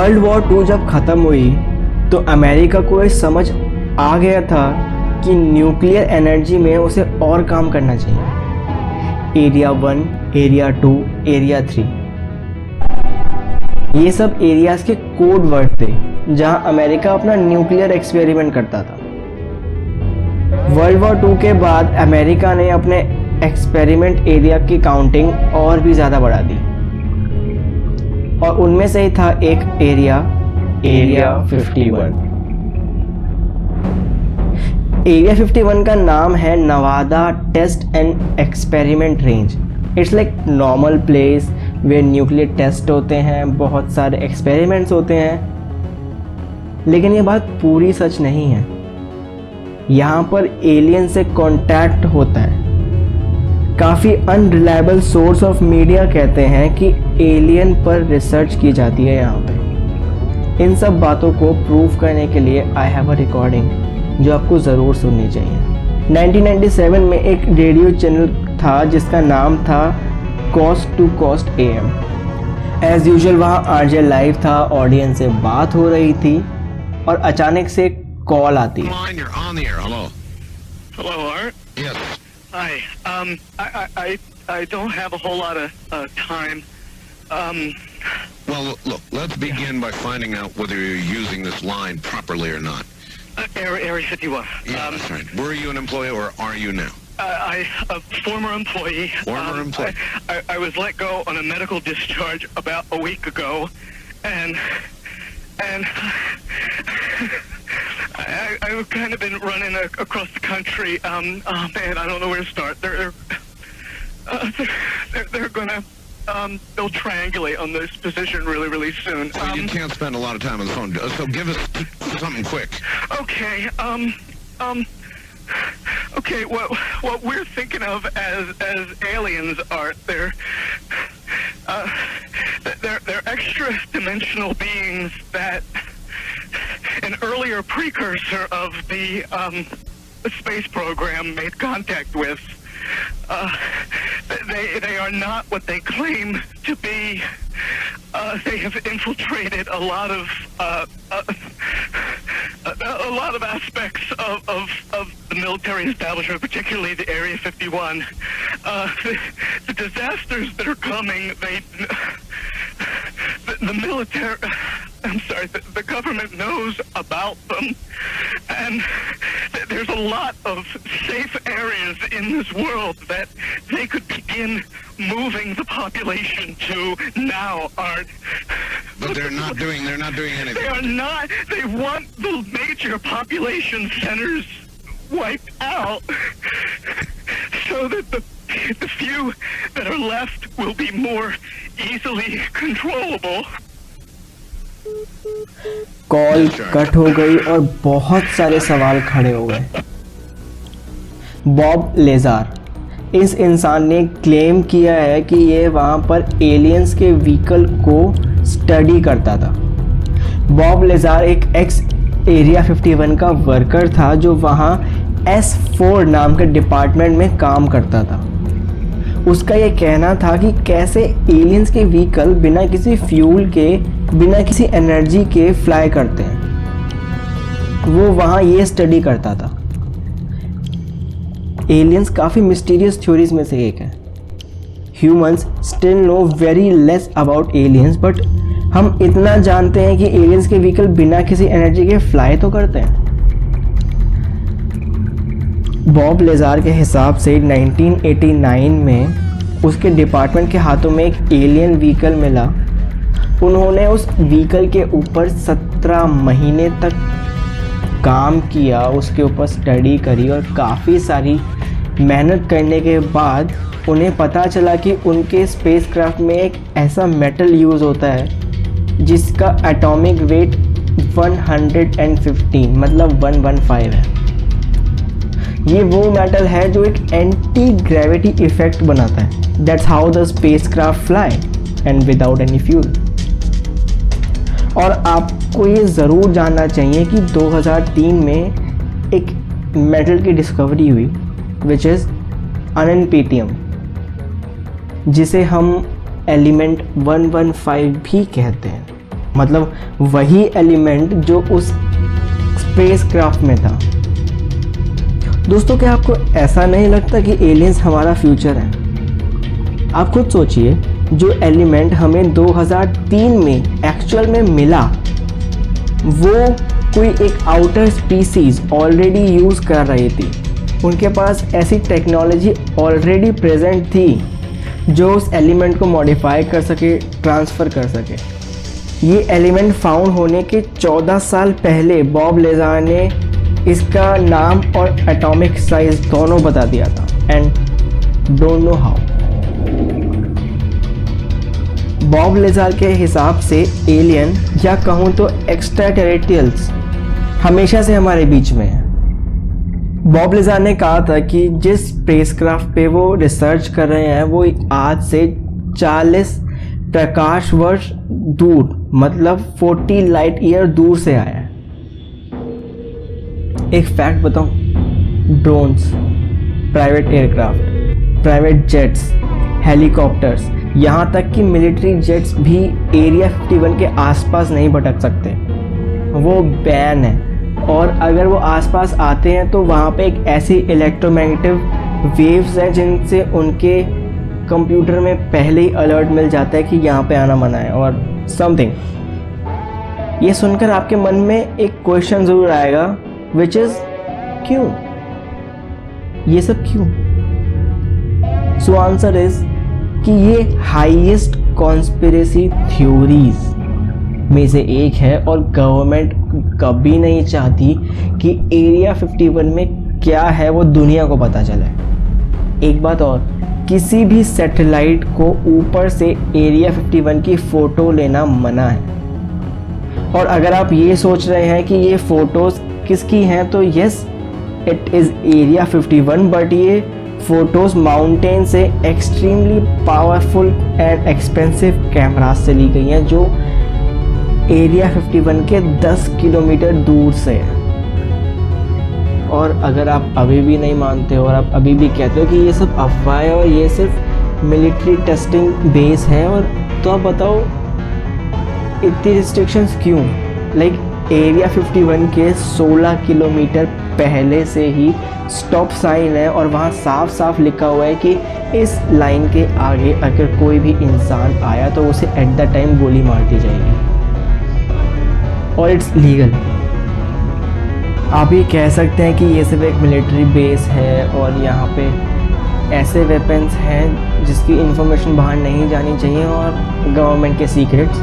World war 2 जब ख़त्म हुई तो अमेरिका को ये समझ आ गया था कि न्यूक्लियर एनर्जी में उसे और काम करना चाहिए। एरिया 1, एरिया 2, एरिया 3, ये सब एरियाज़ के कोड वर्ड थे जहां अमेरिका अपना न्यूक्लियर एक्सपेरिमेंट करता था। वर्ल्ड वॉर 2 के बाद अमेरिका ने अपने एक्सपेरिमेंट एरिया की काउंटिंग और भी ज़्यादा बढ़ा दी और उनमें से ही था एक एरिया 51। एरिया 51 का नाम है Nevada test and experiment range. It's like normal place वे न्यूक्लियर टेस्ट होते हैं, बहुत सारे एक्सपेरिमेंट्स होते हैं। लेकिन ये बात पूरी सच नहीं है। यहाँ पर एलियन से कांटेक्ट होता है। काफ़ी अनरिलायबल सोर्स ऑफ मीडिया कहते हैं कि एलियन पर रिसर्च की जाती है यहाँ पे। इन सब बातों को प्रूव करने के लिए आई हैव अ रिकॉर्डिंग जो आपको ज़रूर सुननी चाहिए। 1997 में एक रेडियो चैनल था जिसका नाम था coast to coast AM। As usual वहाँ RJ लाइव था, ऑडियंस से बात हो रही थी और अचानक से कॉल आती है। Hi. I don't have a whole lot of time. Well, look, let's begin by finding out whether you're using this line properly or not. Area 51. Yeah, that's right. Were you an employee or are you now? A former employee. Former employee. I was let go on a medical discharge about a week ago, and I've kind of been running across the country. Oh man, I don't know where to start. They're gonna they'll triangulate on this position really soon. So you can't spend a lot of time on the phone. So give us something quick. Okay. Okay. What we're thinking of as aliens are they're extra dimensional beings that an earlier precursor of the space program made contact with. They are not what they claim to be. They have infiltrated a lot of aspects of the military establishment, particularly the Area 51. The disasters that are coming, the military, I'm sorry, the government knows about them, and there's a lot of safe areas in this world that they could begin moving the population to now, Art. But they're not doing anything. They are not. They want the major population centers wiped out so that the few that are left will be more easily controllable. Call cut हो गई और बहुत सारे सवाल खड़े हो गए। Bob laser, इस इंसान ने क्लेम किया है कि ये वहाँ पर एलियंस के व्हीकल को स्टडी करता था। बॉब लेजार एक एक्स एरिया 51 का वर्कर था जो वहाँ S4 नाम के डिपार्टमेंट में काम करता था। उसका ये कहना था कि कैसे एलियंस के व्हीकल बिना किसी फ्यूल के, बिना किसी एनर्जी के फ्लाई करते हैं। वो वहाँ ये स्टडी करता था। एलियंस काफ़ी मिस्टीरियस थ्योरीज में से एक है। Humans still know very less about aliens, but हम इतना जानते हैं कि एलियंस के व्हीकल बिना किसी एनर्जी के फ्लाई तो करते हैं। बॉब लेजार के हिसाब से 1989 में उसके डिपार्टमेंट के हाथों में एक एलियन व्हीकल मिला। उन्होंने उस व्हीकल के ऊपर 17 महीने तक काम किया, उसके ऊपर स्टडी करी और काफ़ी सारी मेहनत करने के बाद उन्हें पता चला कि उनके स्पेसक्राफ्ट में एक ऐसा मेटल यूज़ होता है जिसका एटॉमिक वेट 115 मतलब 115 है। ये वो मेटल है जो एक एंटी ग्रेविटी इफेक्ट बनाता है। That's how the spacecraft fly and without any fuel. और आपको ये ज़रूर जानना चाहिए कि 2003 में एक मेटल की डिस्कवरी हुई विच इज़ अननपीटियम, जिसे हम एलिमेंट 115 भी कहते हैं। मतलब वही एलिमेंट जो उस स्पेसक्राफ्ट में था। दोस्तों, क्या आपको ऐसा नहीं लगता कि एलियंस हमारा फ्यूचर है? आप खुद सोचिए, जो एलिमेंट हमें 2003 में एक्चुअल में मिला, वो कोई एक आउटर स्पीसीज ऑलरेडी यूज़ कर रही थी। उनके पास ऐसी टेक्नोलॉजी ऑलरेडी प्रेजेंट थी जो उस एलिमेंट को मॉडिफाई कर सके, ट्रांसफ़र कर सके। ये एलिमेंट फाउंड होने के 14 साल पहले बॉब लेज़ार ने इसका नाम और एटॉमिक साइज दोनों बता दिया था, and don't know how. Bob Lazar के हिसाब से एलियन, या कहूँ तो एक्स्ट्रा टेरेस्ट्रियल्स, हमेशा से हमारे बीच में है। बॉब लेज़ार ने कहा था कि जिस स्पेसक्राफ्ट पे वो रिसर्च कर रहे हैं वो आज से 40 प्रकाश वर्ष दूर, मतलब 40 लाइट ईयर दूर से आया है। एक फैक्ट बताऊं, drones, private aircraft, private jets, helicopters, यहाँ तक कि मिलिट्री जेट्स भी एरिया 51 के आसपास नहीं भटक सकते, वो बैन है। और अगर वो आसपास आते हैं तो वहाँ पे एक ऐसी इलेक्ट्रोमैग्नेटिक वेव्स हैं जिनसे उनके कंप्यूटर में पहले ही अलर्ट मिल जाता है कि यहाँ पे आना मना है और समथिंग। ये सुनकर आपके मन में एक क्वेश्चन ज़रूर आएगा, विच इज़ क्यों? ये सब क्यों? सो आंसर इज़ कि ये हाईएस्ट कॉन्स्पिरेसी थ्योरीज में से एक है और गवर्नमेंट कभी नहीं चाहती कि एरिया 51 में क्या है वो दुनिया को पता चले। एक बात और, किसी भी सैटेलाइट को ऊपर से एरिया 51 की फ़ोटो लेना मना है। और अगर आप ये सोच रहे हैं कि ये फ़ोटोज़ किसकी हैं, तो yes, it is area 51, but ये फ़ोटोज़ माउंटेन से extremely powerful and expensive cameras से ली गई हैं जो एरिया 51 के 10 किलोमीटर दूर से है। और अगर आप अभी भी नहीं मानते हो और आप अभी भी कहते हो कि ये सब अफवाह है और ये सिर्फ मिलिट्री टेस्टिंग बेस है, और तो आप बताओ इतनी रिस्ट्रिक्शंस क्यों? लाइक एरिया 51 के 16 किलोमीटर पहले से ही स्टॉप साइन है और वहाँ साफ साफ लिखा हुआ है कि इस लाइन के आगे अगर कोई भी इंसान आया तो उसे एट द टाइम गोली मार दी जाएगी, और इट्स लीगल। आप ये कह सकते हैं कि ये सिर्फ एक मिलिट्री बेस है और यहाँ पे ऐसे वेपन्स हैं जिसकी इंफॉर्मेशन बाहर नहीं जानी चाहिए और गवर्नमेंट के सीक्रेट्स।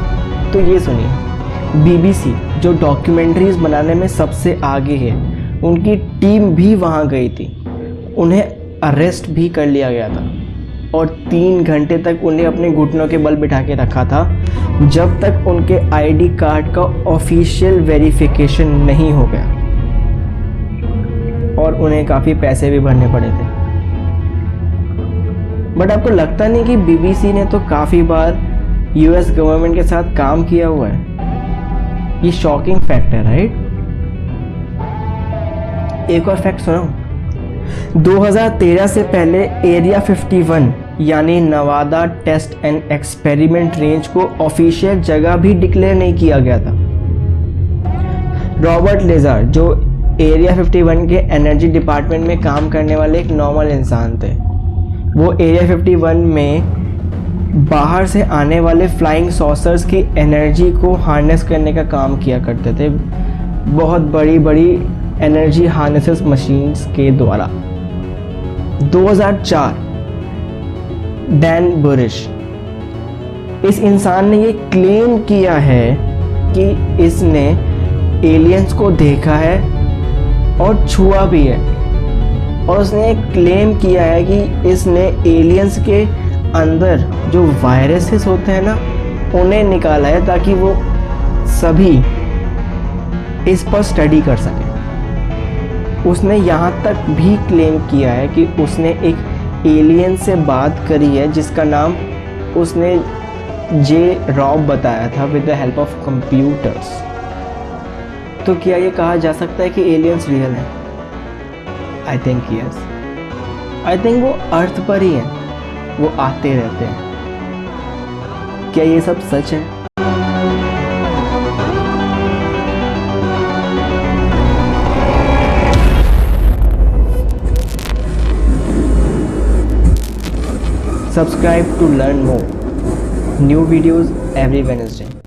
तो ये सुनिए, BBC जो डॉक्यूमेंट्रीज बनाने में सबसे आगे है, उनकी टीम भी वहाँ गई थी। उन्हें अरेस्ट भी कर लिया गया था और 3 घंटे तक उन्हें अपने घुटनों के बल बिठा के रखा था जब तक उनके ID कार्ड का ऑफिशियल वेरिफिकेशन नहीं हो गया, और उन्हें काफ़ी पैसे भी भरने पड़े थे। बट आपको लगता नहीं कि BBC ने तो काफ़ी बार US गवर्नमेंट के साथ काम किया हुआ है? ये शॉकिंग फैक्ट है, राइट? एक और फैक्ट सुनाऊं, 2013 से पहले एरिया 51 यानी Nevada test and experiment range को ऑफिशियल जगह भी डिक्लेयर नहीं किया गया था। रॉबर्ट लेज़ार जो एरिया 51 के एनर्जी डिपार्टमेंट में काम करने वाले एक नॉर्मल इंसान थे, वो एरिया 51 में बाहर से आने वाले फ्लाइंग सॉसर्स की एनर्जी को हार्नेस करने का काम किया करते थे, बहुत बड़ी बड़ी एनर्जी हार्नेसेस मशीन्स के द्वारा। 2004 डैन बुरिश, इस इंसान ने ये क्लेम किया है कि इसने एलियंस को देखा है और छुआ भी है, और उसने क्लेम किया है कि इसने एलियंस के अंदर जो वायरसेस होते हैं ना, उन्हें निकाला है ताकि वो सभी इस पर स्टडी कर सकें। उसने यहाँ तक भी क्लेम किया है कि उसने एक एलियन से बात करी है जिसका नाम उसने जे रॉब बताया था with the help of computers. तो क्या ये कहा जा सकता है कि एलियंस रियल हैं? I think yes. I think वो अर्थ पर ही हैं, वो आते रहते हैं। क्या ये सब सच है? Subscribe to learn more. New videos every Wednesday.